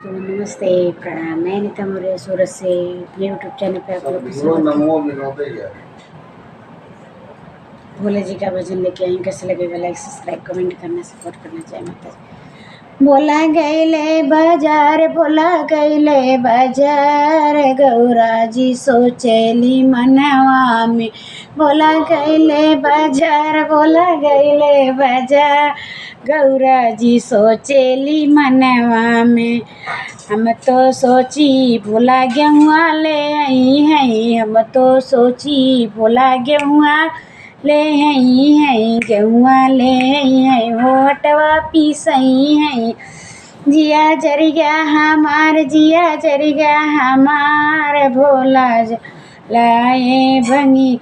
तो नमस्ते प्रणाम। मैं नीता मौर्य सूरत से यूट्यूब चैनल पे आप लोग को स्वागत है। भोले जी का भजन लेके आई। कैसे लगेगा लाइक सब्सक्राइब कमेंट करना सपोर्ट करना चाहिए। माता जी बोला गईले बाजार, बोला गईले बाजार, गौरा जी सोचेली मनवा में। बोला गईले बाजार, बोला गईले बाजार, गौरा जी सोचेली मनवा में। हम तो सोची भोला गेहुआ ले आई हैं, हम तो सोची भोला गेहुआ ले आई हैं, गेहुआ ले आई हैं, होटवा पीसई हैं। जिया जर गया हमार, जिया जर गया हमार, भोला लाए भंगी।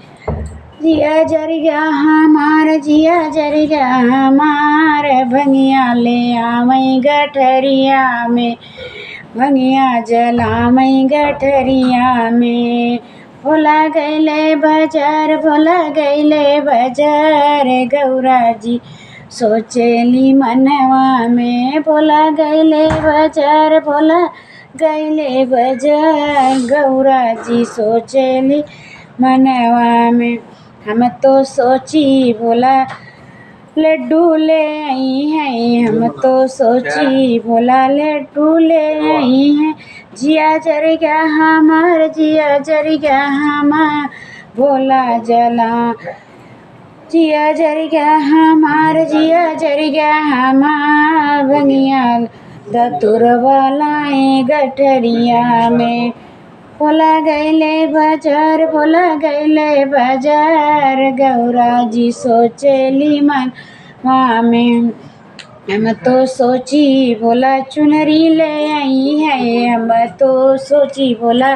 जिया जर गया हमार, जिया जर गया हमार, भंगिया ले आवई गठरिया में, भंगिया जलामई गठरिया में। भोला गईले बाजार, भोला गईले बाजार, गौरा जी सोचेली मनवा में। भोला गईले बाजार, भोला गईले बाजार, गौरा जी सोचेली मनवा में। हम तो सोची भोला लड्डू ले आई हैं, हम तो सोची भोला लड्डू ले आई हैं। जिया जर गया हमार, जिया जर गया हमार, भोला जला। जिया जर गया हमार, जिया जर गया हमार, भंगिया दतुरवा लाए गठरिया में। भोला गईले बाजार, भोला गईले बाजार, गौरा जी सोचेली मनवा में। हम तो सोची भोला चुनरी ले आई है, हम तो सोची भोला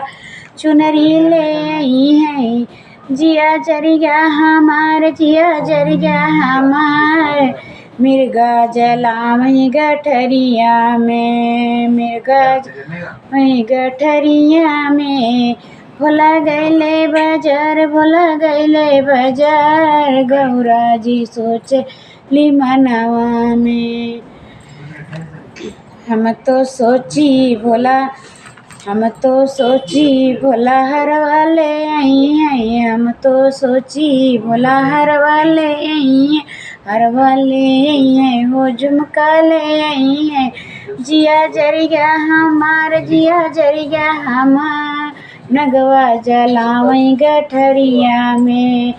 चुनरी ले आई है। जिया जर गया हमार, जिया जर गया हमार, मिर्गा जलावई गठरिया में, मिर्गा जलावई गठरिया में। भोला गईले बाजार, भोला गईले बाजार, गौरा जी सोचेली मनवा में। हम तो सोची भोला, हम तो सोची भोला हरवा ले आई हैं, हम तो सोची भोला हरवा ले आई हैं, हरवा ले आई हैं, हो झुमका ले आई हैं। जिया जर गया हमार, जिया जर गया हमार, नगवा जलावई गठरिया में।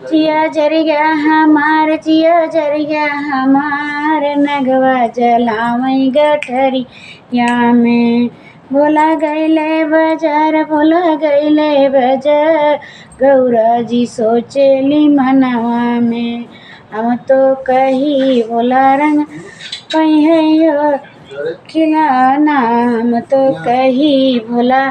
जिया जर गया हमार, जिया जर गया हमार, नगवा जलावई गठरिया में। भोला गईले बाजार, भोला गईले बाजार, गौरा जी सोचेली मनवा में। हम तो कही भोला रंग पहियो खिलाना, हम तो कही भोला